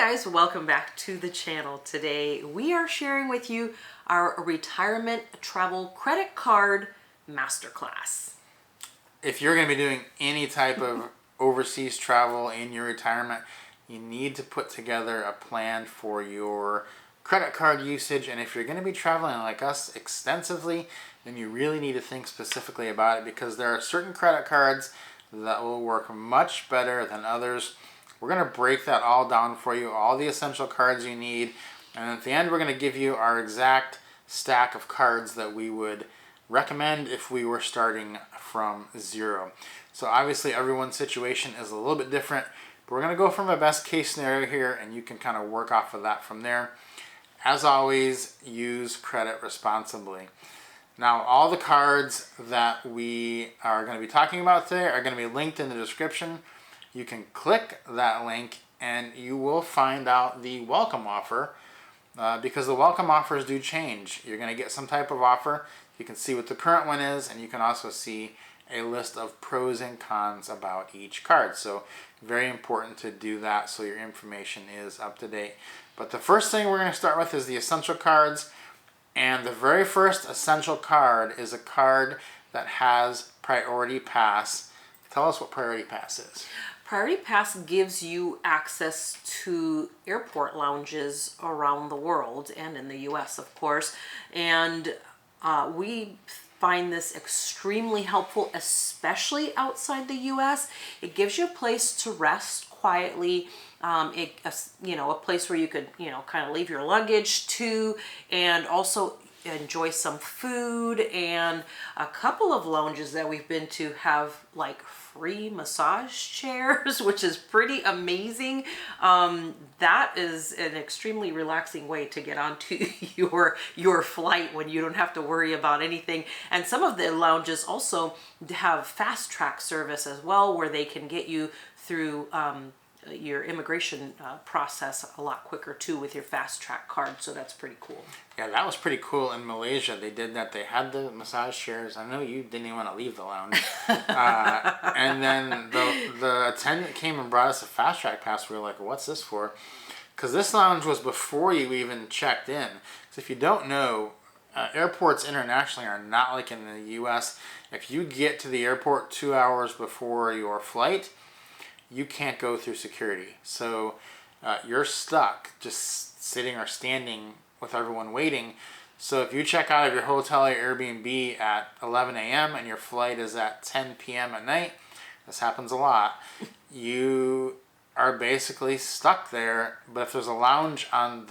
guys, welcome back to the channel. Today we are sharing with you our retirement travel credit card masterclass. If you're going to be doing any type of overseas travel in your retirement, you need to put together a plan for your credit card usage. And if you're going to be traveling like us extensively, then you really need to think specifically about it, because there are certain credit cards that will work much better than others. We're going to break that all down for you, all the essential cards you need. And at the end, we're going to give you our exact stack of cards that we would recommend if we were starting from zero. So obviously everyone's situation is a little bit different, but we're going to go from a best case scenario here, and you can kind of work off of that from there. As always, use credit responsibly. Now, all the cards that we are going to be talking about today are going to be linked in the description. You can click that link and you will find out the welcome offer, because the welcome offers do change. You're going to get some type of offer. You can see what the current one is, and you can also see a list of pros and cons about each card. So very important to do that so your information is up to date. But the first thing we're going to start with is the essential cards. And the very first essential card is a card that has Priority Pass. Tell us what Priority Pass is. Priority Pass gives you access to airport lounges around the world and in the US, of course. And we find this extremely helpful, especially outside the US. It gives you a place to rest quietly. A place where you could, kind of leave your luggage to, and also enjoy some food. And a couple of lounges that we've been to have like free massage chairs, which is pretty amazing. That is an extremely relaxing way to get onto your flight when you don't have to worry about anything. And some of the lounges also have fast track service as well, where they can get you through your immigration process a lot quicker too with your fast track card. So that's pretty cool. Yeah, that was pretty cool. In Malaysia, they did that. They had the massage chairs. I know you didn't even want to leave the lounge. And then the attendant came and brought us a fast track pass. We were like, what's this for? Because this lounge was before you even checked in. So if you don't know, airports internationally are not like in the U.S. If you get to the airport 2 hours before your flight, you can't go through security. So you're stuck just sitting or standing with everyone waiting. So if you check out of your hotel or Airbnb at 11 a.m. and your flight is at 10 p.m. at night, this happens a lot, you are basically stuck there. But if there's a lounge on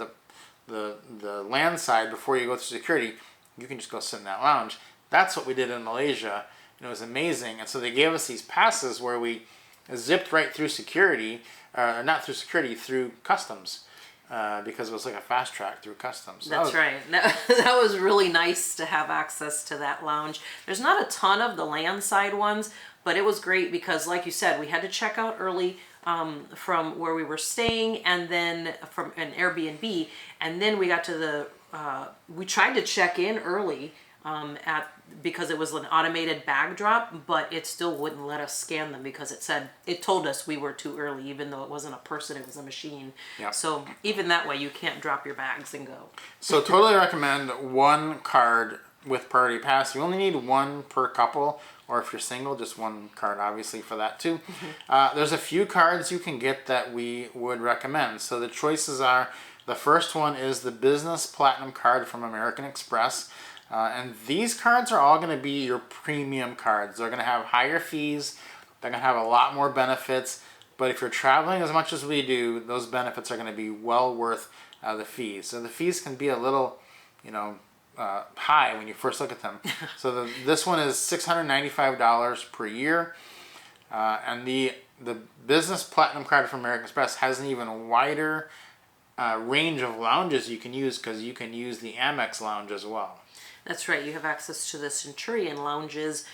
the land side before you go through security, you can just go sit in that lounge. That's what we did in Malaysia, and it was amazing. And so they gave us these passes where we zipped right through security, not through security, through customs, because it was like a fast track through customs. That's right. That was really nice to have access to that lounge. There's not a ton of the land side ones, but it was great because, like you said, we had to check out early from where we were staying, and then from an Airbnb, and then we got to we tried to check in early because it was an automated bag drop, but it still wouldn't let us scan them because it told us we were too early, even though it wasn't a person, it was a machine. Yep. So even that way, you can't drop your bags and go. So totally recommend one card with Priority Pass. You only need one per couple, or if you're single, just one card obviously for that too. There's a few cards you can get that we would recommend. So the choices are, the first one is the Business Platinum card from American Express. And these cards are all going to be your premium cards. They're going to have higher fees. They're going to have a lot more benefits. But if you're traveling as much as we do, those benefits are going to be well worth the fees. So the fees can be a little, high when you first look at them. So this one is $695 per year. And the Business Platinum card from American Express has an even wider range of lounges you can use, because you can use the Amex lounge as well. That's right. You have access to the Centurion lounges,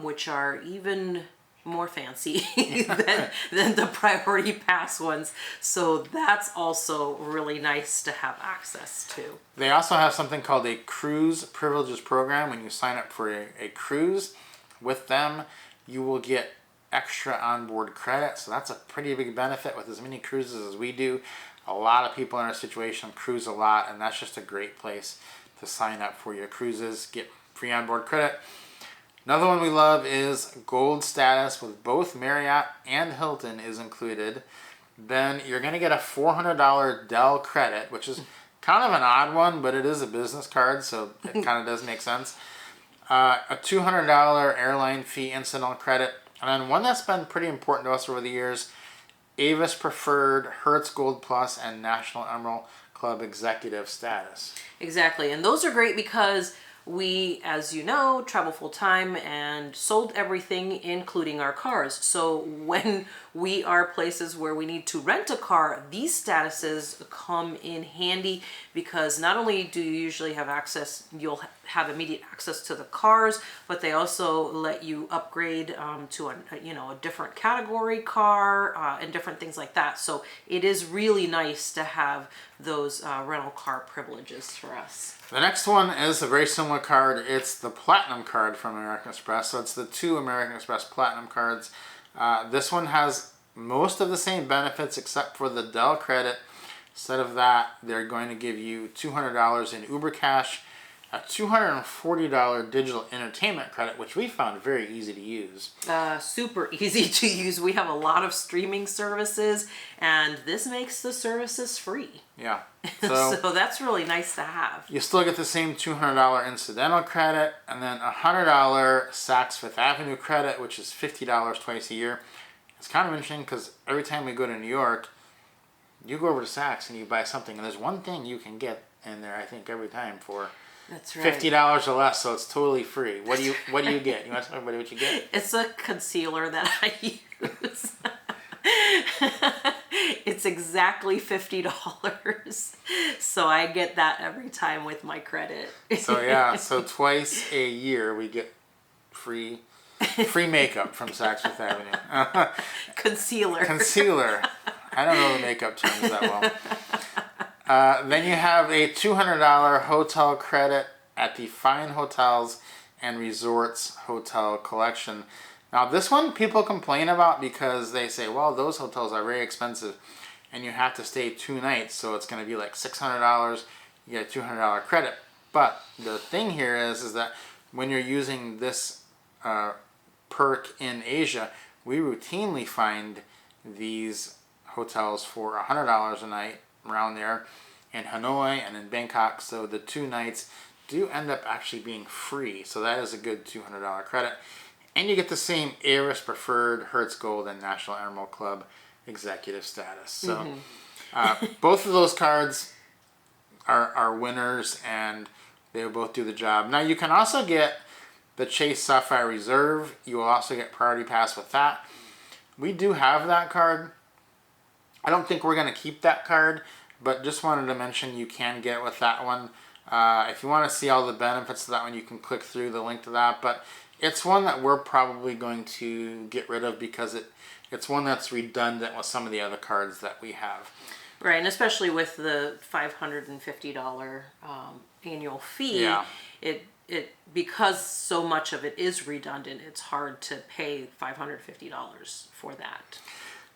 which are even more fancy than the Priority Pass ones. So that's also really nice to have access to. They also have something called a Cruise Privileges Program. When you sign up for a cruise with them, you will get extra onboard credit. So that's a pretty big benefit with as many cruises as we do. A lot of people in our situation cruise a lot, and that's just a great place to sign up for your cruises, get free onboard credit. Another one we love is gold status with both Marriott and Hilton is included. Then you're going to get a $400 Dell credit, which is kind of an odd one, but it is a business card, so it kind of does make sense. A $200 airline fee incidental credit. And then one that's been pretty important to us over the years, Avis Preferred, Hertz Gold Plus, and National Emerald Club Executive status. Exactly. And those are great because we, as you know, travel full time and sold everything, including our cars. So when we are places where we need to rent a car, these statuses come in handy because not only do you usually have access, you'll have immediate access to the cars, but they also let you upgrade to a different category car and different things like that. So it is really nice to have those rental car privileges for us. The next one is a very similar card. It's the Platinum card from American Express. So it's the 2 American Express Platinum cards. This one has most of the same benefits except for the Dell credit. Instead of that, they're going to give you $200 in Uber Cash, a $240 digital entertainment credit, which we found very easy to use. Super easy to use. We have a lot of streaming services, and this makes the services free. Yeah. So that's really nice to have. You still get the same $200 incidental credit, and then a $100 Saks Fifth Avenue credit, which is $50 twice a year. It's kind of interesting because every time we go to New York, you go over to Saks and you buy something, and there's one thing you can get in there, I think, every time for That's right. $50 or less, so it's totally free. What do you get? You want to tell everybody what you get? It's a concealer that I use. It's exactly $50. So I get that every time with my credit. So twice a year we get free makeup from Saks Fifth Avenue. Concealer. I don't know the makeup terms that well. Then you have a $200 hotel credit at the Fine Hotels and Resorts Hotel Collection. Now this one people complain about because they say, well, those hotels are very expensive and you have to stay 2 nights, so it's going to be like $600. You get a $200 credit. But the thing here is that when you're using this perk in Asia, we routinely find these hotels for $100 a night around there in Hanoi and in Bangkok. So the 2 nights do end up actually being free. So that is a good $200 credit. And you get the same Avis Preferred, Hertz Gold, and National Emerald Club Executive status. So both of those cards are winners, and they will both do the job. Now you can also get the Chase Sapphire Reserve. You will also get Priority Pass with that. We do have that card. I don't think we're going to keep that card, but just wanted to mention you can get it with that one. If you want to see all the benefits of that one, you can click through the link to that. But it's one that we're probably going to get rid of because it's one that's redundant with some of the other cards that we have. Right, and especially with the $550 annual fee, Yeah. It because so much of it is redundant, it's hard to pay $550 for that.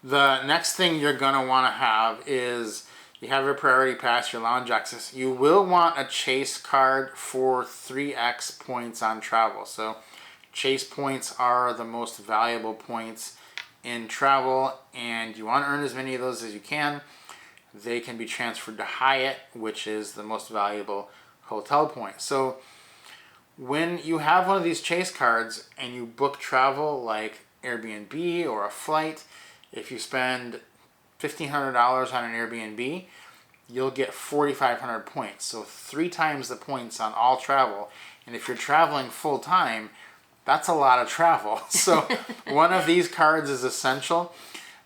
The next thing you're going to want to have is you have your Priority Pass, your lounge access. You will want a Chase card for 3x points on travel. So Chase points are the most valuable points in travel, and you want to earn as many of those as you can. They can be transferred to Hyatt, which is the most valuable hotel point. So when you have one of these Chase cards and you book travel like Airbnb or a flight, if you spend $1,500 on an Airbnb, you'll get 4,500 points. So 3 times the points on all travel. And if you're traveling full time, that's a lot of travel. So one of these cards is essential.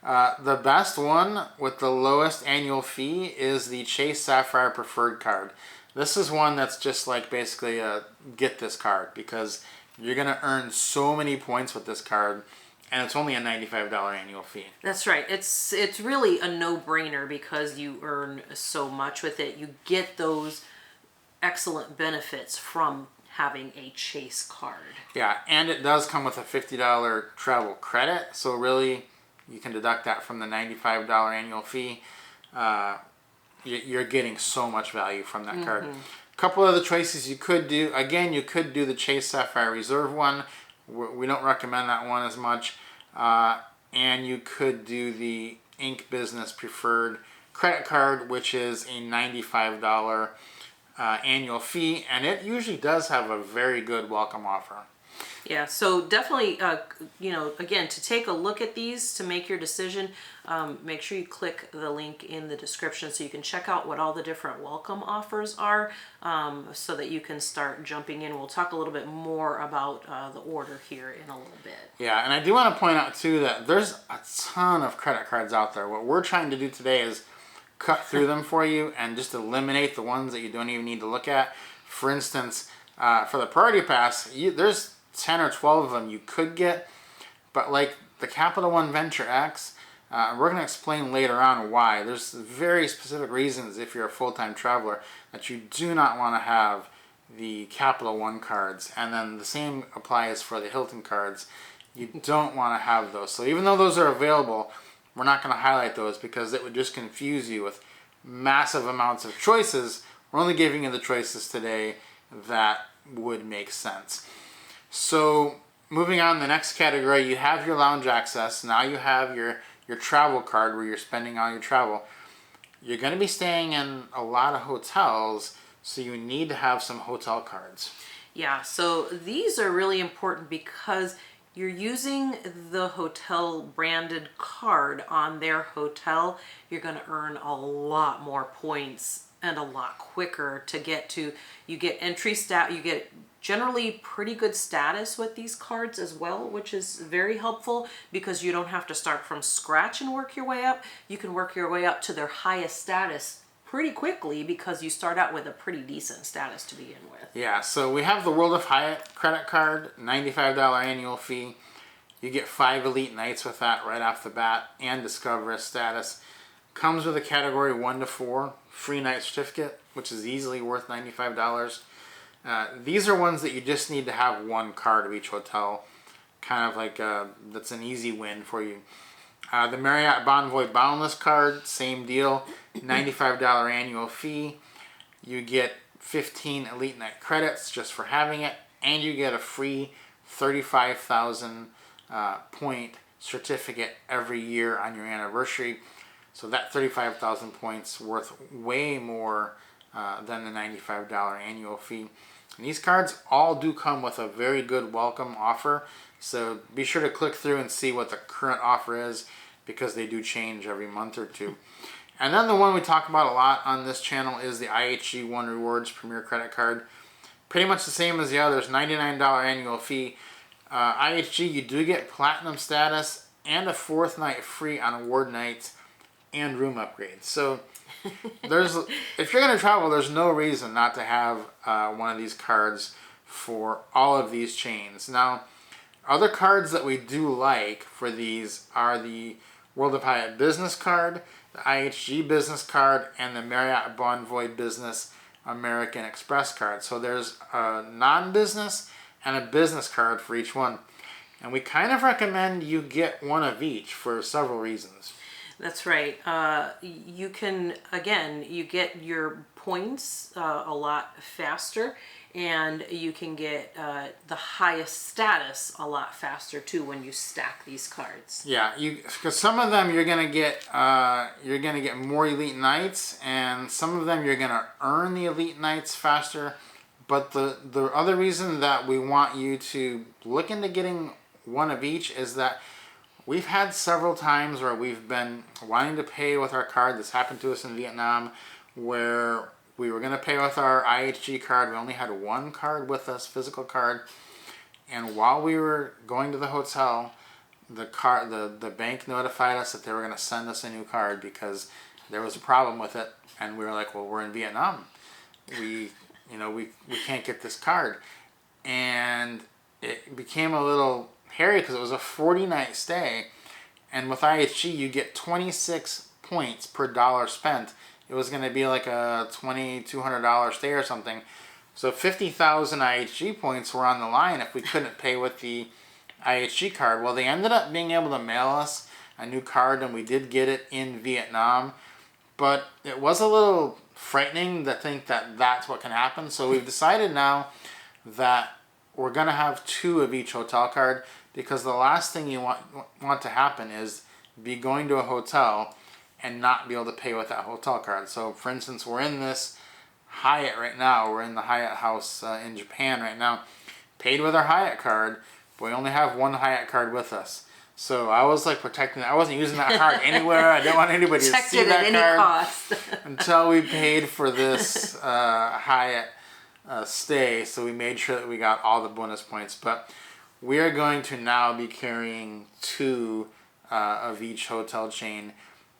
The best one with the lowest annual fee is the Chase Sapphire Preferred card. This is one that's just like basically a get this card because you're going to earn so many points with this card, and it's only a $95 annual fee. That's right. It's really a no-brainer because you earn so much with it. You get those excellent benefits from having a Chase card. Yeah, and it does come with a $50 travel credit, so really you can deduct that from the $95 annual fee. you're getting so much value from that card. A couple other choices you could do. Again, you could do the Chase Sapphire Reserve one. We don't recommend that one as much. And you could do the Ink Business Preferred credit card, which is a $95 annual fee, and it usually does have a very good welcome offer. Yeah, so definitely, again, to take a look at these, to make your decision, make sure you click the link in the description so you can check out what all the different welcome offers are, so that you can start jumping in. We'll talk a little bit more about the order here in a little bit. Yeah, and I do want to point out too that there's a ton of credit cards out there. What we're trying to do today is cut through them for you and just eliminate the ones that you don't even need to look at. For instance, for the Priority Pass, there's 10 or 12 of them you could get, but like the Capital One Venture X, we're going to explain later on why. There's very specific reasons if you're a full-time traveler that you do not want to have the Capital One cards, and then the same applies for the Hilton cards. You don't want to have those. So even though those are available, we're not going to highlight those because it would just confuse you with massive amounts of choices. We're only giving you the choices today that would make sense. So moving on to the next category, you have your lounge access. Now you have your travel card where you're spending all your travel. You're going to be staying in a lot of hotels, so you need to have some hotel cards. Yeah, so these are really important because you're using the hotel branded card on their hotel. You're going to earn a lot more points and a lot quicker to get to. You get entry stat, you get generally pretty good status with these cards as well, which is very helpful because you don't have to start from scratch and work your way up. You can work your way up to their highest status pretty quickly because you start out with a pretty decent status to begin with. Yeah, so we have the World of Hyatt credit card, $95 annual fee. You get 5 elite nights with that right off the bat and Discover a status. Comes with a category 1 to 4 free night certificate, which is easily worth $95. These are ones that you just need to have one card of each hotel. Kind of like that's an easy win for you. The Marriott Bonvoy Boundless card, same deal, $95 annual fee. You get 15 Elite Night credits just for having it, and you get a free 35,000 point certificate every year on your anniversary. So that 35,000 points worth way more than the $95 annual fee. And these cards all do come with a very good welcome offer, so be sure to click through and see what the current offer is because they do change every month or two. And then the one we talk about a lot on this channel is the IHG One Rewards Premier Credit Card. Pretty much the same as the others, $99 annual fee. IHG, you do get platinum status and a 4th night free on award nights and room upgrades. So if you're going to travel, there's no reason not to have one of these cards for all of these chains. Now, other cards that we do like for these are the World of Hyatt Business Card, the IHG Business Card, and the Marriott Bonvoy Business American Express card. So there's a non-business and a business card for each one. And we kind of recommend you get one of each for several reasons. That's right. You can, again, you get your points a lot faster, and you can get the highest status a lot faster too when you stack these cards. Yeah, because some of them you're gonna get more elite nights, and some of them you're gonna earn the elite nights faster. But the other reason that we want you to look into getting one of each is that we've had several times where we've been wanting to pay with our card. This happened to us in Vietnam where we were going to pay with our IHG card. We only had one card with us, physical card. And while we were going to the hotel, the bank notified us that they were going to send us a new card because there was a problem with it. And we were like, well, we're in Vietnam. We can't get this card. And it became a little hairy because it was a 40-night stay, and with IHG you get 26 points per dollar spent. It was going to be like a $2,200 stay or something, so 50,000 IHG points were on the line if we couldn't pay with the IHG card. Well, they ended up being able to mail us a new card, and we did get it in Vietnam, but it was a little frightening to think that that's what can happen. So we've decided now that we're going to have 2 of each hotel card, because the last thing you want to happen is be going to a hotel and not be able to pay with that hotel card. So for instance, we're in this Hyatt right now. We're in the Hyatt house in Japan right now, paid with our Hyatt card, but we only have 1 Hyatt card with us. So I was like protecting. I wasn't using that card anywhere. I didn't want anybody to see that card cost. until we paid for this Hyatt stay. So we made sure that we got all the bonus points. But we are going to now be carrying 2 of each hotel chain,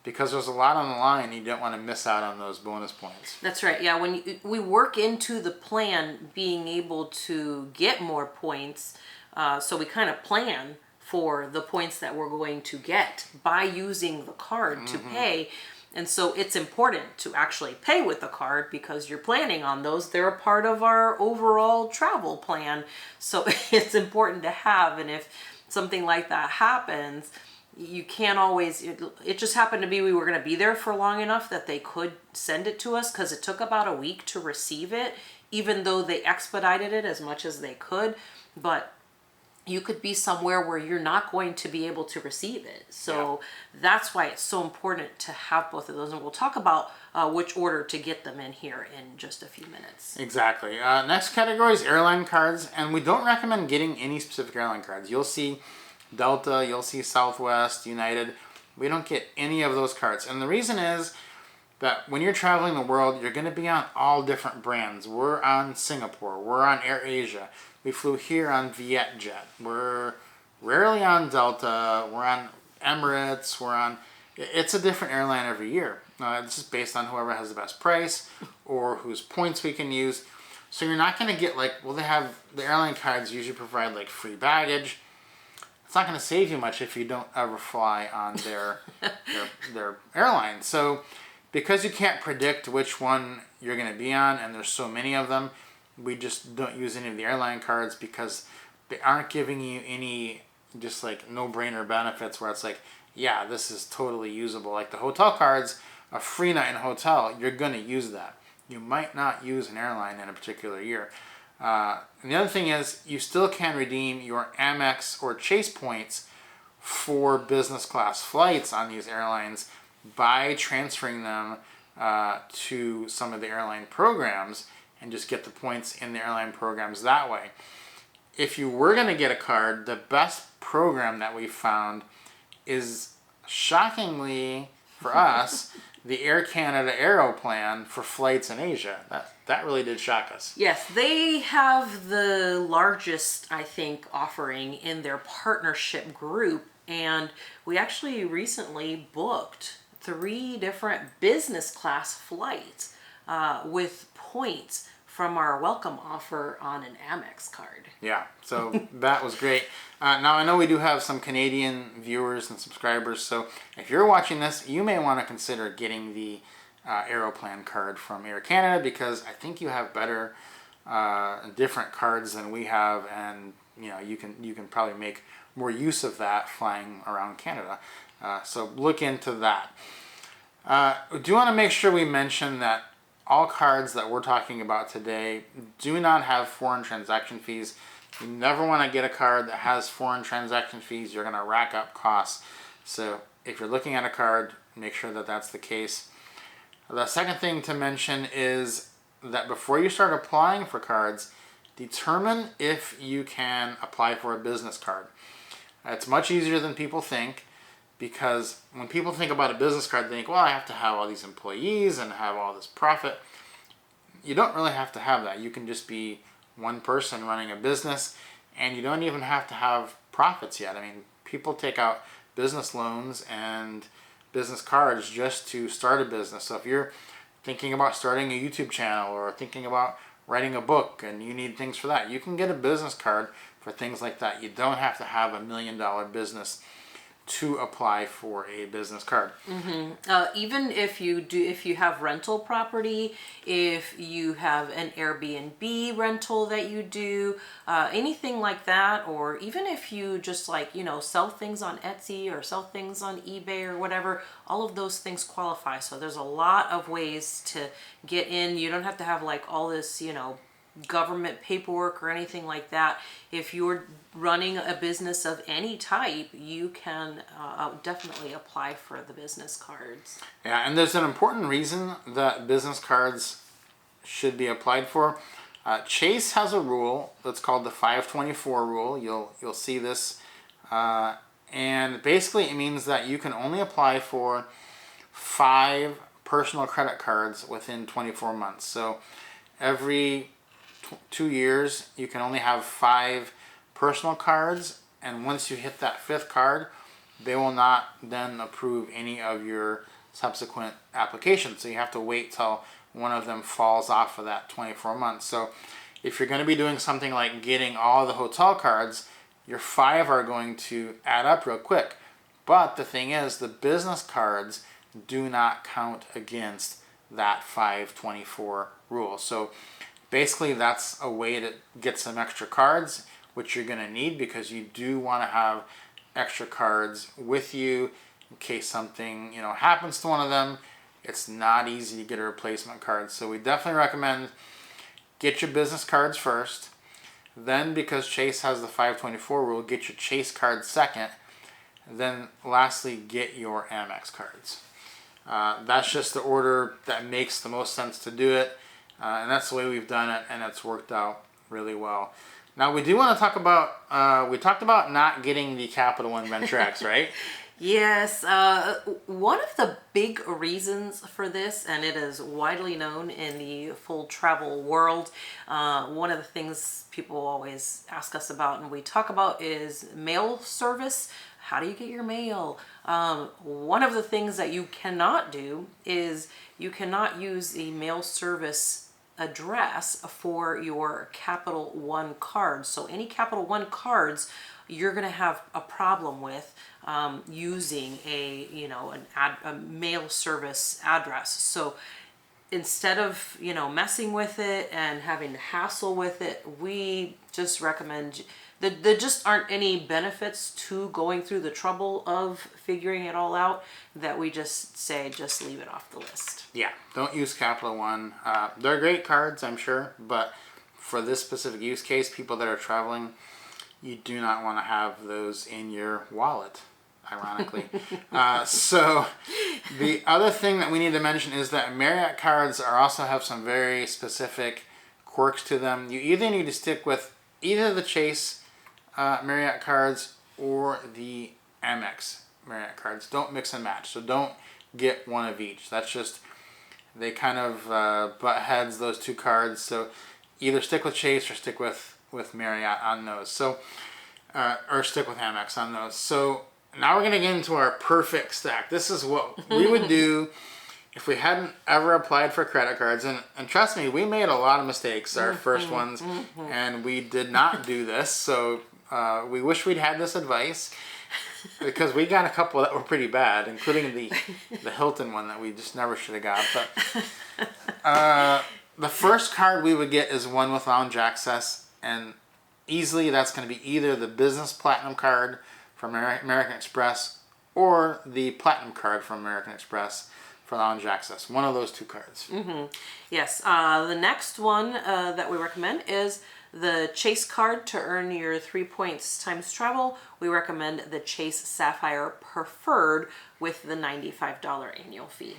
because there's a lot on the line. You don't want to miss out on those bonus points. That's right. Yeah, when we work into the plan being able to get more points, so we kind of plan for the points that we're going to get by using the card to pay. And so it's important to actually pay with the card, because you're planning on those. They're a part of our overall travel plan. So it's important to have. And if something like that happens, you can't always, it just happened to be we were going to be there for long enough that they could send it to us, because it took about a week to receive it, even though they expedited it as much as they could. But you could be somewhere where you're not going to be able to receive it. So that's why it's so important to have both of those. And we'll talk about which order to get them in here in just a few minutes. Exactly. Next category is airline cards. And we don't recommend getting any specific airline cards. You'll see Delta, you'll see Southwest, United. We don't get any of those cards. And the reason is that when you're traveling the world, you're going to be on all different brands. We're on Singapore. We're on AirAsia. We flew here on VietJet. We're rarely on Delta. We're on Emirates. It's a different airline every year. It's just based on whoever has the best price or whose points we can use. So you're not going to get they have, the airline cards usually provide like free baggage. It's not going to save you much if you don't ever fly on their airline. So because you can't predict which one you're going to be on, and there's so many of them, we just don't use any of the airline cards, because they aren't giving you any just like no-brainer benefits where it's like, yeah, this is totally usable. Like the hotel cards, a free night in a hotel, you're going to use that. You might not use an airline in a particular year. And the other thing is, you still can redeem your Amex or Chase points for business class flights on these airlines by transferring them to some of the airline programs, and just get the points in the airline programs that way. If you were going to get a card, the best program that we found is, shockingly for us, the Air Canada Aero plan for flights in Asia. That really did shock us. Yes, they have the largest, I think, offering in their partnership group. And we actually recently booked 3 different business class flights with points from our welcome offer on an Amex card. Yeah, so that was great. Now, I know we do have some Canadian viewers and subscribers, so if you're watching this, you may want to consider getting the Aeroplan card from Air Canada, because I think you have better, different cards than we have, and you can probably make more use of that flying around Canada. So look into that. We do want to make sure we mention that all cards that we're talking about today do not have foreign transaction fees. You never want to get a card that has foreign transaction fees. You're going to rack up costs. So if you're looking at a card, make sure that that's the case. The second thing to mention is that before you start applying for cards, determine if you can apply for a business card. It's much easier than people think, because when people think about a business card, they think, well, I have to have all these employees and have all this profit. You don't really have to have that. You can just be one person running a business, and you don't even have to have profits yet. I mean, people take out business loans and business cards just to start a business. So if you're thinking about starting a YouTube channel or thinking about writing a book and you need things for that, you can get a business card for things like that. You don't have to have $1 million business to apply for a business card. Even if you have rental property, if you have an Airbnb rental that you do, anything like that, or even if you just sell things on Etsy or sell things on eBay or whatever, all of those things qualify. So there's a lot of ways to get in. You don't have to have all this, government paperwork or anything like that. If you're running a business of any type, you can definitely apply for the business cards. Yeah, and there's an important reason that business cards should be applied for. Chase has a rule that's called the 524 rule. You'll see this, and basically it means that you can only apply for 5 personal credit cards within 24 months. So every 2 years, you can only have 5 personal cards, and once you hit that 5th card, they will not then approve any of your subsequent applications. So you have to wait till one of them falls off of that 24 months. So if you're going to be doing something like getting all the hotel cards, your 5 are going to add up real quick. But the thing is, the business cards do not count against that 524 rule. So basically, that's a way to get some extra cards, which you're going to need because you do want to have extra cards with you in case something happens to one of them. It's not easy to get a replacement card, so we definitely recommend get your business cards first. Then, because Chase has the 524 rule, get your Chase card second. Then, lastly, get your Amex cards. That's just the order that makes the most sense to do it. And that's the way we've done it, and it's worked out really well. Now, we do want to talk about, we talked about not getting the Capital One Venture X, right? Yes, one of the big reasons for this, and it is widely known in the full travel world, one of the things people always ask us about and we talk about is mail service. How do you get your mail? One of the things that you cannot do is you cannot use the mail service address for your Capital One cards. So any Capital One cards, you're going to have a problem with using a mail service address. So instead of messing with it and having to hassle with it, we just recommend that there just aren't any benefits to going through the trouble of figuring it all out, that we just say just leave it off the list. Yeah, don't use Capital One. They're great cards, I'm sure, but for this specific use case, people that are traveling, you do not want to have those in your wallet, ironically. So the other thing that we need to mention is that Marriott cards also have some very specific quirks to them. You either need to stick with either the Chase Marriott cards or the Amex Marriott cards. Don't mix and match. So don't get one of each. That's just, they kind of butt heads, those two cards. So either stick with Chase or stick with Marriott on those. So, or stick with Amex on those. So now we're going to get into our perfect stack. This is what we would do if we hadn't ever applied for credit cards. And trust me, we made a lot of mistakes, our first ones, and we did not do this. So we wish we'd had this advice, because we got a couple that were pretty bad, including the Hilton one that we just never should have got. But the first card we would get is one with lounge access, and easily that's going to be either the business platinum card from American Express or the platinum card from American Express for lounge access. One of those two cards. Yes. The next one that we recommend is the Chase card to earn your 3 points times travel. We recommend the Chase Sapphire Preferred with the $95 annual fee.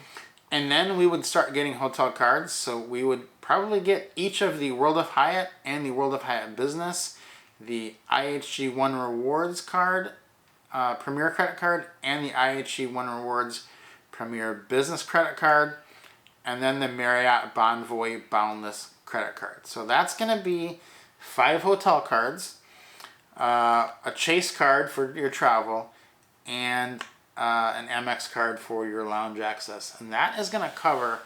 And then we would start getting hotel cards. So we would probably get each of the World of Hyatt and the World of Hyatt Business, the IHG One Rewards card, Premier Credit Card, and the IHG One Rewards Premier Business Credit Card, and then the Marriott Bonvoy Boundless Credit Card. So that's going to be 5 hotel cards, a Chase card for your travel, and an Amex card for your lounge access. And that is going to cover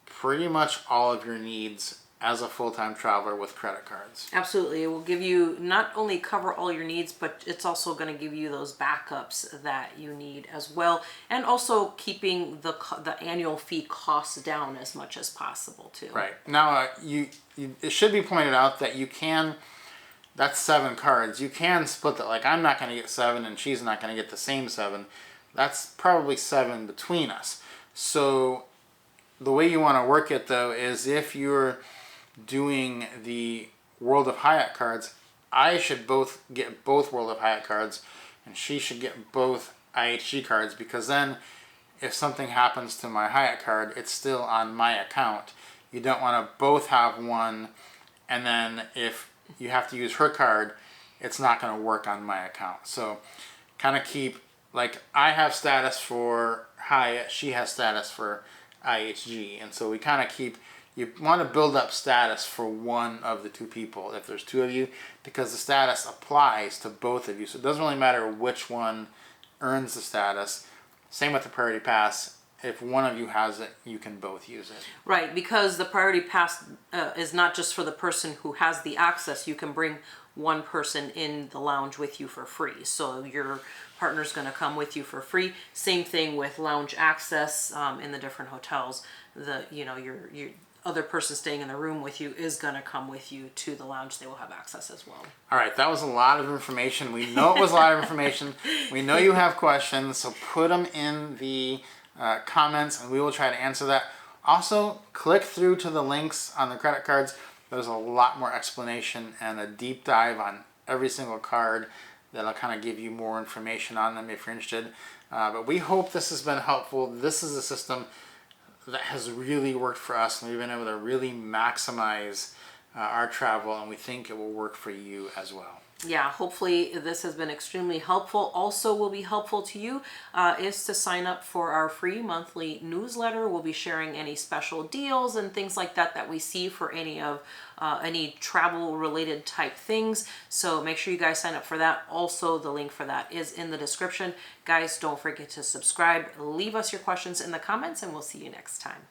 pretty much all of your needs as a full-time traveler with credit cards. Absolutely. It will give you, not only cover all your needs, but it's also going to give you those backups that you need as well. And also keeping the annual fee costs down as much as possible too. Right. Now, it should be pointed out that you can, that's 7 cards. You can split that. Like, I'm not going to get 7 and she's not going to get the same 7. That's probably 7 between us. So the way you want to work it, though, is if you're doing the World of Hyatt cards, I should get both World of Hyatt cards, and she should get both IHG cards, because then if something happens to my Hyatt card, it's still on my account. You don't want to both have one, and then if you have to use her card, it's not going to work on my account. So kind of keep, like, I have status for Hyatt, she has status for IHG, and so we kind of keep, you want to build up status for one of the 2 people if there's 2 of you, because the status applies to both of you. So it doesn't really matter which one earns the status. Same with the Priority Pass. If one of you has it, you can both use it. Right, because the Priority Pass is not just for the person who has the access. You can bring one person in the lounge with you for free. So your partner's going to come with you for free. Same thing with lounge access in the different hotels. Your other person staying in the room with you is going to come with you to the lounge. They will have access as well. All right, that was a lot of information. We know it was a lot of information. We know you have questions, so put them in the comments and we will try to answer that. Also, click through to the links on the credit cards. There's a lot more explanation and a deep dive on every single card that'll kind of give you more information on them if you're interested. But we hope this has been helpful. This is a system that has really worked for us, and we've been able to really maximize our travel, and we think it will work for you as well. Yeah, hopefully this has been extremely helpful. Also will be helpful to you is to sign up for our free monthly newsletter. We'll be sharing any special deals and things like that that we see for any travel related type things. So make sure you guys sign up for that. Also, the link for that is in the description. Guys, don't forget to subscribe. Leave us your questions in the comments, and we'll see you next time.